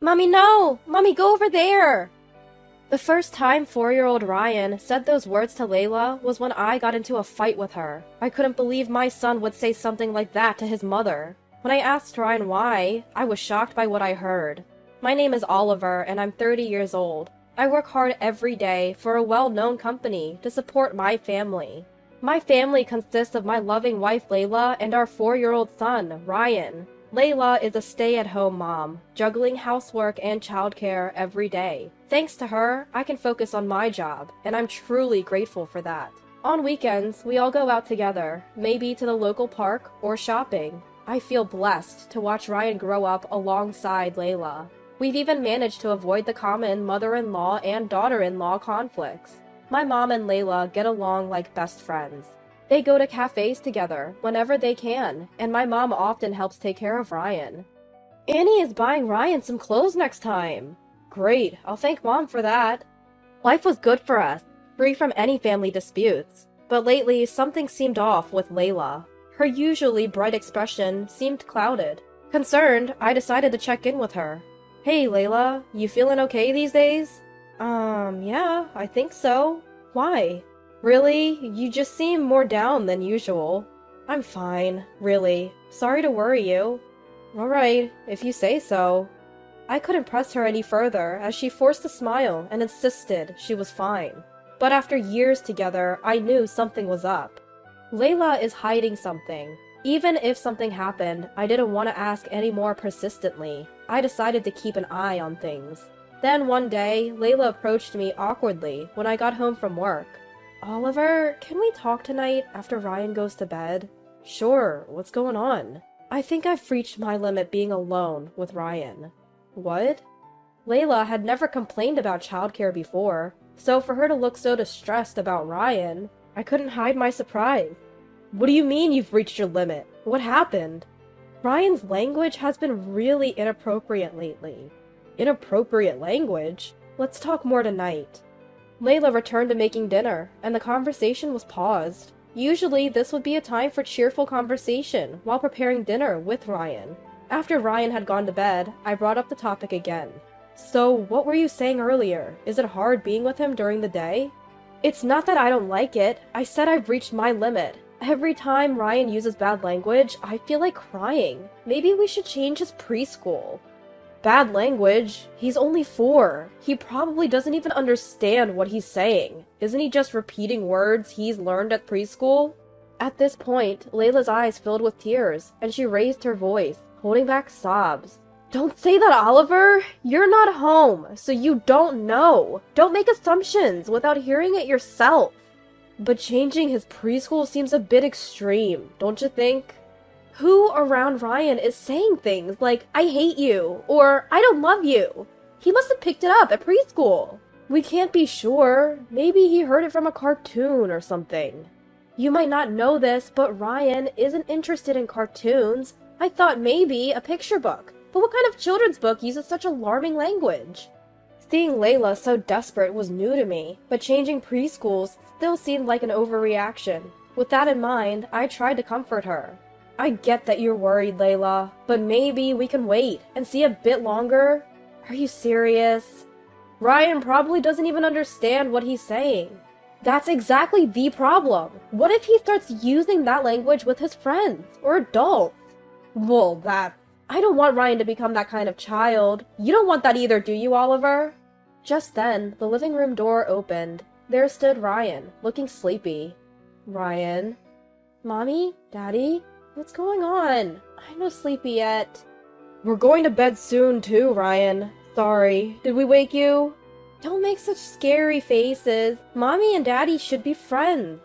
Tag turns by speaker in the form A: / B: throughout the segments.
A: Mommy, no! Mommy, go over there! The first time 4-year-old Ryan said those words to Layla was when I got into a fight with her. I couldn't believe my son would say something like that to his mother. When I asked Ryan why, I was shocked by what I heard. My name is Oliver, and I'm 30 years old. I work hard every day for a well-known company to support my family. My family consists of my loving wife Layla and our 4-year-old son, Ryan. Layla is a stay-at-home mom, juggling housework and childcare every day. Thanks to her, I can focus on my job, and I'm truly grateful for that. On weekends, we all go out together, maybe to the local park or shopping. I feel blessed to watch Ryan grow up alongside Layla. We've even managed to avoid the common mother-in-law and daughter-in-law conflicts. My mom and Layla get along like best friends. They go to cafes together whenever they can, and my mom often helps take care of Ryan. Annie is buying Ryan some clothes next time. Great, I'll thank Mom for that. Life was good for us, free from any family disputes. But lately, something seemed off with Layla. Her usually bright expression seemed clouded. Concerned, I decided to check in with her. Hey Layla, you feeling okay these days? Yeah, I think so. Why? Really? You just seem more down than usual. I'm fine, really. Sorry to worry you. Alright, if you say so. I couldn't press her any further as she forced a smile and insisted she was fine. But after years together, I knew something was up. Layla is hiding something. Even if something happened, I didn't want to ask any more persistently. I decided to keep an eye on things. Then one day, Layla approached me awkwardly when I got home from work. Oliver, can we talk tonight after Ryan goes to bed? Sure, what's going on? I think I've reached my limit being alone with Ryan. What? Layla had never complained about childcare before, so for her to look so distressed about Ryan, I couldn't hide my surprise. What do you mean you've reached your limit? What happened? Ryan's language has been really inappropriate lately. Inappropriate language? Let's talk more tonight. Layla returned to making dinner, and the conversation was paused. Usually, this would be a time for cheerful conversation while preparing dinner with Ryan. After Ryan had gone to bed, I brought up the topic again. So, what were you saying earlier? Is it hard being with him during the day? It's not that I don't like it. I said I've reached my limit. Every time Ryan uses bad language, I feel like crying. Maybe we should change his preschool. Bad language? He's only 4. He probably doesn't even understand what he's saying. Isn't he just repeating words he's learned at preschool? At this point, Layla's eyes filled with tears, and she raised her voice, holding back sobs. Don't say that, Oliver! You're not home, so you don't know. Don't make assumptions without hearing it yourself. But changing his preschool seems a bit extreme, don't you think? Who around Ryan is saying things like, I hate you, or I don't love you? He must have picked it up at preschool. We can't be sure. Maybe he heard it from a cartoon or something. You might not know this, but Ryan isn't interested in cartoons. I thought maybe a picture book. But what kind of children's book uses such alarming language? Seeing Layla so desperate was new to me, but changing preschools still seemed like an overreaction. With that in mind, I tried to comfort her. I get that you're worried, Layla, but maybe we can wait and see a bit longer? Are you serious? Ryan probably doesn't even understand what he's saying. That's exactly the problem. What if he starts using that language with his friends or adults? Well, I don't want Ryan to become that kind of child. You don't want that either, do you, Oliver? Just then, the living room door opened. There stood Ryan, looking sleepy. Ryan? Mommy? Daddy? What's going on? I'm not sleepy yet. We're going to bed soon too, Ryan. Sorry, did we wake you? Don't make such scary faces. Mommy and Daddy should be friends.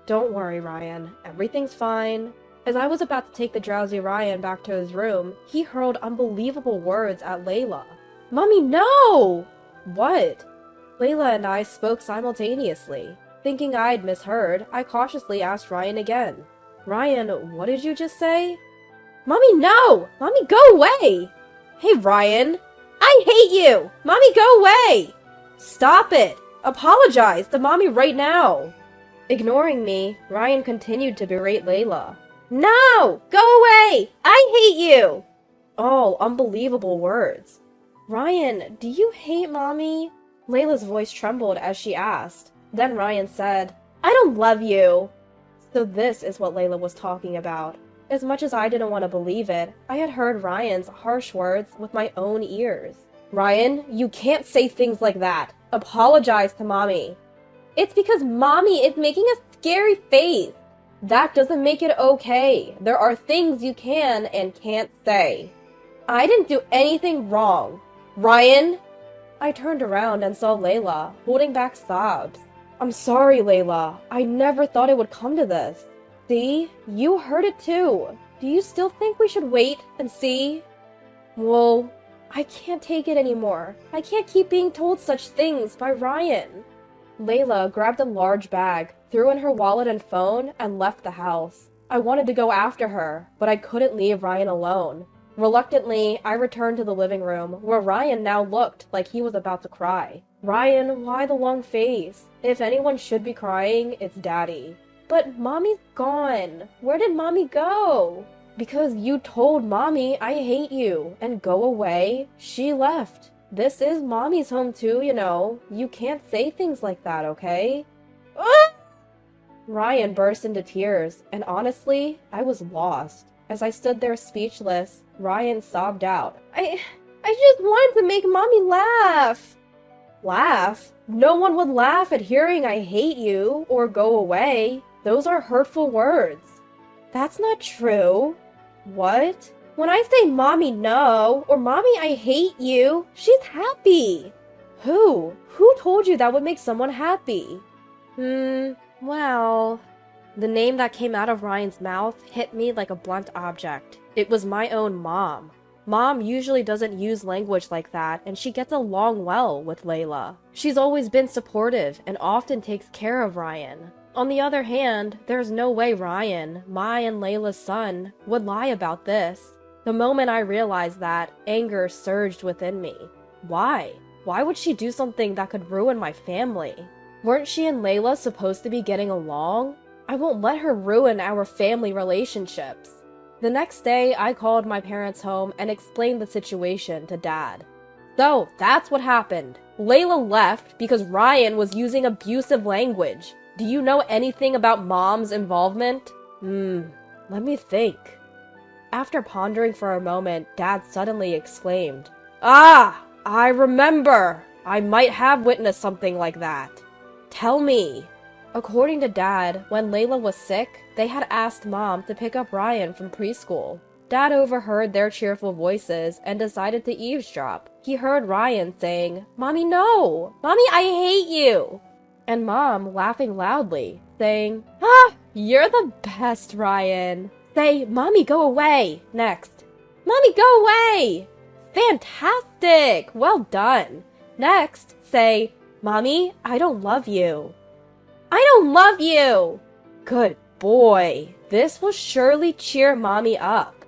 A: Don't worry, Ryan. Everything's fine. As I was about to take the drowsy Ryan back to his room, he hurled unbelievable words at Layla. Mommy, no! What? Layla and I spoke simultaneously. Thinking I'd misheard, I cautiously asked Ryan again. Ryan, what did you just say? Mommy, no! Mommy, go away! Hey, Ryan! I hate you! Mommy, go away! Stop it! Apologize to Mommy right now! Ignoring me, Ryan continued to berate Layla. No! Go away! I hate you! All unbelievable words. Ryan, do you hate Mommy? Layla's voice trembled as she asked. Then Ryan said, I don't love you. So this is what Layla was talking about. As much as I didn't want to believe it, I had heard Ryan's harsh words with my own ears. Ryan, you can't say things like that. Apologize to Mommy. It's because Mommy is making a scary face. That doesn't make it okay. There are things you can and can't say. I didn't do anything wrong. Ryan? I turned around and saw Layla, holding back sobs. I'm sorry, Layla. I never thought it would come to this. See? You heard it too. Do you still think we should wait and see? Well, I can't take it anymore. I can't keep being told such things by Ryan. Layla grabbed a large bag, threw in her wallet and phone, and left the house. I wanted to go after her, but I couldn't leave Ryan alone. Reluctantly, I returned to the living room, where Ryan now looked like he was about to cry. Ryan, why the long face? If anyone should be crying, it's Daddy. But Mommy's gone. Where did Mommy go? Because you told Mommy I hate you, and go away, she left. This is Mommy's home too, you know. You can't say things like that, okay? Ah! Ryan burst into tears, and honestly, I was lost. As I stood there speechless, Ryan sobbed out, I just wanted to make Mommy laugh. Laugh? No one would laugh at hearing I hate you, or go away. Those are hurtful words. That's not true. What? When I say Mommy no, or Mommy I hate you, she's happy. Who? Who told you that would make someone happy? Well... The name that came out of Ryan's mouth hit me like a blunt object. It was my own mom. Mom usually doesn't use language like that, and she gets along well with Layla. She's always been supportive and often takes care of Ryan. On the other hand, there's no way Ryan, my and Layla's son, would lie about this. The moment I realized that, anger surged within me. Why? Why would she do something that could ruin my family? Weren't she and Layla supposed to be getting along? I won't let her ruin our family relationships. The next day, I called my parents home and explained the situation to Dad. So, that's what happened. Layla left because Ryan was using abusive language. Do you know anything about Mom's involvement? Let me think. After pondering for a moment, Dad suddenly exclaimed, Ah! I remember! I might have witnessed something like that. Tell me. According to Dad, when Layla was sick, they had asked Mom to pick up Ryan from preschool. Dad overheard their cheerful voices and decided to eavesdrop. He heard Ryan saying, Mommy, no! Mommy, I hate you! And Mom laughing loudly, saying, Ah, you're the best, Ryan. Say, Mommy, go away, next. Mommy, go away! Fantastic! Well done. Next, say, Mommy, I don't love you. I don't love you! Good boy. This will surely cheer Mommy up.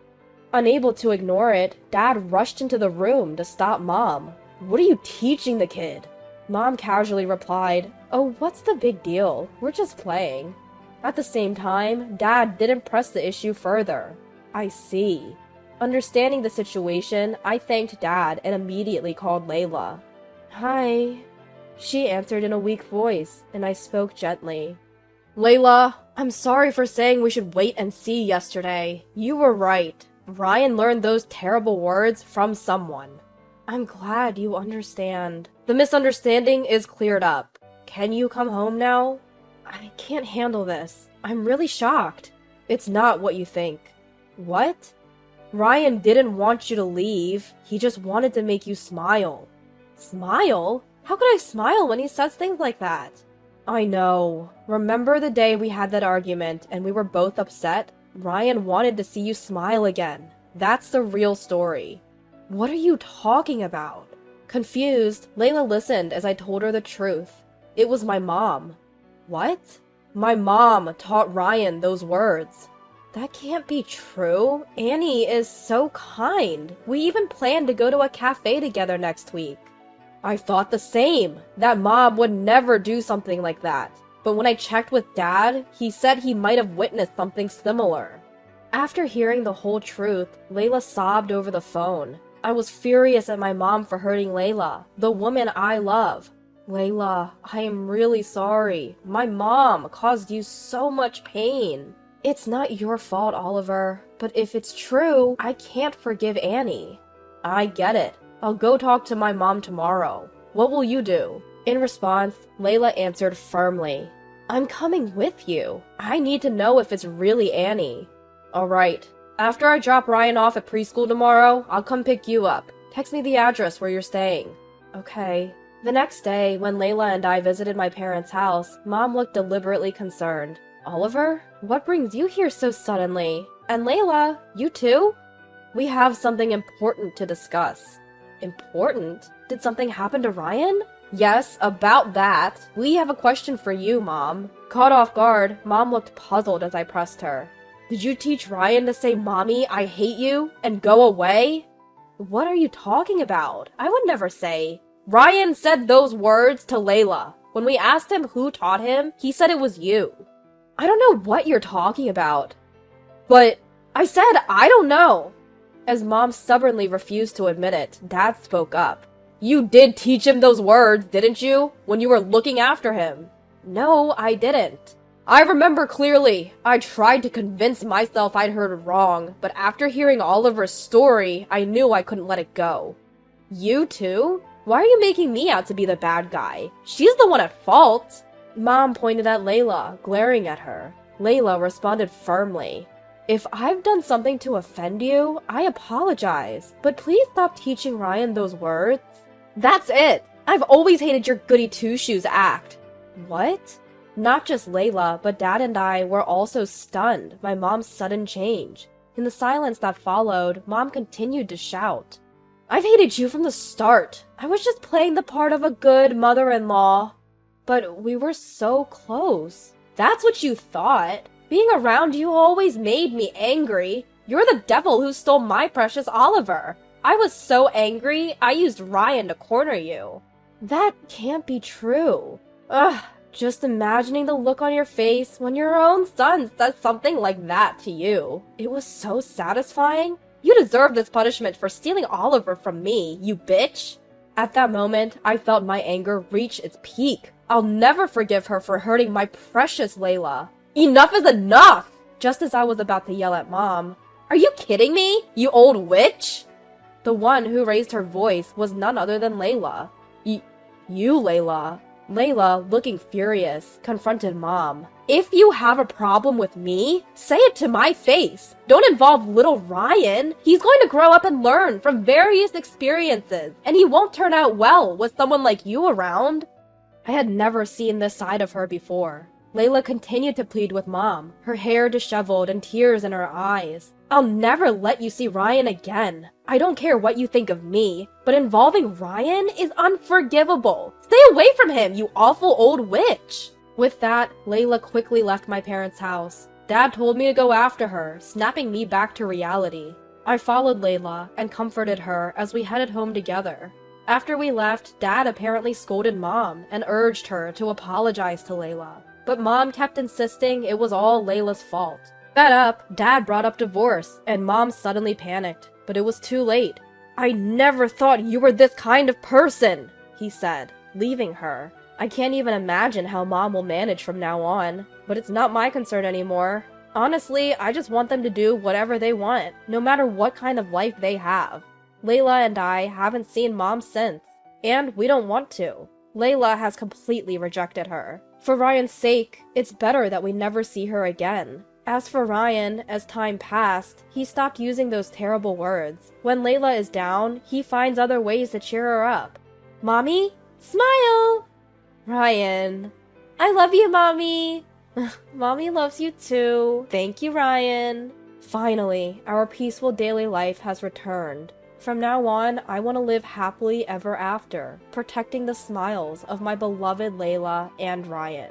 A: Unable to ignore it, Dad rushed into the room to stop Mom. What are you teaching the kid? Mom casually replied, Oh, what's the big deal? We're just playing. At the same time, Dad didn't press the issue further. I see. Understanding the situation, I thanked Dad and immediately called Layla. Hi. She answered in a weak voice, and I spoke gently. Layla, I'm sorry for saying we should wait and see yesterday. You were right. Ryan learned those terrible words from someone. I'm glad you understand. The misunderstanding is cleared up. Can you come home now? I can't handle this. I'm really shocked. It's not what you think. What? Ryan didn't want you to leave. He just wanted to make you smile. Smile? How could I smile when he says things like that? I know. Remember the day we had that argument and we were both upset? Ryan wanted to see you smile again. That's the real story. What are you talking about? Confused, Layla listened as I told her the truth. It was my mom. What? My mom taught Ryan those words. That can't be true. Annie is so kind. We even planned to go to a cafe together next week. I thought the same. That mom would never do something like that. But when I checked with Dad, he said he might have witnessed something similar. After hearing the whole truth, Layla sobbed over the phone. I was furious at my mom for hurting Layla, the woman I love. Layla, I am really sorry. My mom caused you so much pain. It's not your fault, Oliver, but if it's true, I can't forgive Annie. I get it. I'll go talk to my mom tomorrow. What will you do? In response, Layla answered firmly, I'm coming with you. I need to know if it's really Annie. Alright. After I drop Ryan off at preschool tomorrow, I'll come pick you up. Text me the address where you're staying. Okay. The next day, when Layla and I visited my parents' house, Mom looked deliberately concerned. Oliver? What brings you here so suddenly? And Layla, you too? We have something important to discuss. Important? Did something happen to Ryan? Yes, about that. We have a question for you, Mom. Caught off guard, Mom looked puzzled as I pressed her. Did you teach Ryan to say, Mommy, I hate you, and go away? What are you talking about? I would never say. Ryan said those words to Layla. When we asked him who taught him, he said it was you. I don't know what you're talking about. But I said I don't know. As Mom stubbornly refused to admit it, Dad spoke up. You did teach him those words, didn't you? When you were looking after him. No, I didn't. I remember clearly. I tried to convince myself I'd heard wrong, but after hearing Oliver's story, I knew I couldn't let it go. You too? Why are you making me out to be the bad guy? She's the one at fault. Mom pointed at Layla, glaring at her. Layla responded firmly. If I've done something to offend you, I apologize, but please stop teaching Ryan those words. That's it. I've always hated your goody two-shoes act. What? Not just Layla, but Dad and I were also stunned by Mom's sudden change. In the silence that followed, Mom continued to shout. I've hated you from the start. I was just playing the part of a good mother-in-law. But we were so close. That's what you thought. Being around you always made me angry. You're the devil who stole my precious Oliver. I was so angry, I used Ryan to corner you. That can't be true. Ugh, just imagining the look on your face when your own son says something like that to you. It was so satisfying. You deserve this punishment for stealing Oliver from me, you bitch. At that moment, I felt my anger reach its peak. I'll never forgive her for hurting my precious Layla. Enough is enough! Just as I was about to yell at Mom, Are you kidding me, you old witch? The one who raised her voice was none other than Layla. You, Layla. Layla, looking furious, confronted Mom. If you have a problem with me, say it to my face. Don't involve little Ryan. He's going to grow up and learn from various experiences, and he won't turn out well with someone like you around. I had never seen this side of her before. Layla continued to plead with Mom, her hair disheveled and tears in her eyes. I'll never let you see Ryan again. I don't care what you think of me, but involving Ryan is unforgivable. Stay away from him, you awful old witch. With that, Layla quickly left my parents' house. Dad told me to go after her, snapping me back to reality. I followed Layla and comforted her as we headed home together. After we left, Dad apparently scolded Mom and urged her to apologize to Layla. But Mom kept insisting it was all Layla's fault. Fed up, Dad brought up divorce, and Mom suddenly panicked, but it was too late. I never thought you were this kind of person, he said, leaving her. I can't even imagine how Mom will manage from now on, but it's not my concern anymore. Honestly, I just want them to do whatever they want, no matter what kind of life they have. Layla and I haven't seen Mom since, and we don't want to. Layla has completely rejected her. For Ryan's sake, it's better that we never see her again. As for Ryan, as time passed, he stopped using those terrible words. When Layla is down, he finds other ways to cheer her up. Mommy? Smile! Ryan. I love you, Mommy! Mommy loves you too. Thank you, Ryan. Finally, our peaceful daily life has returned. From now on, I want to live happily ever after, protecting the smiles of my beloved Layla and Ryan.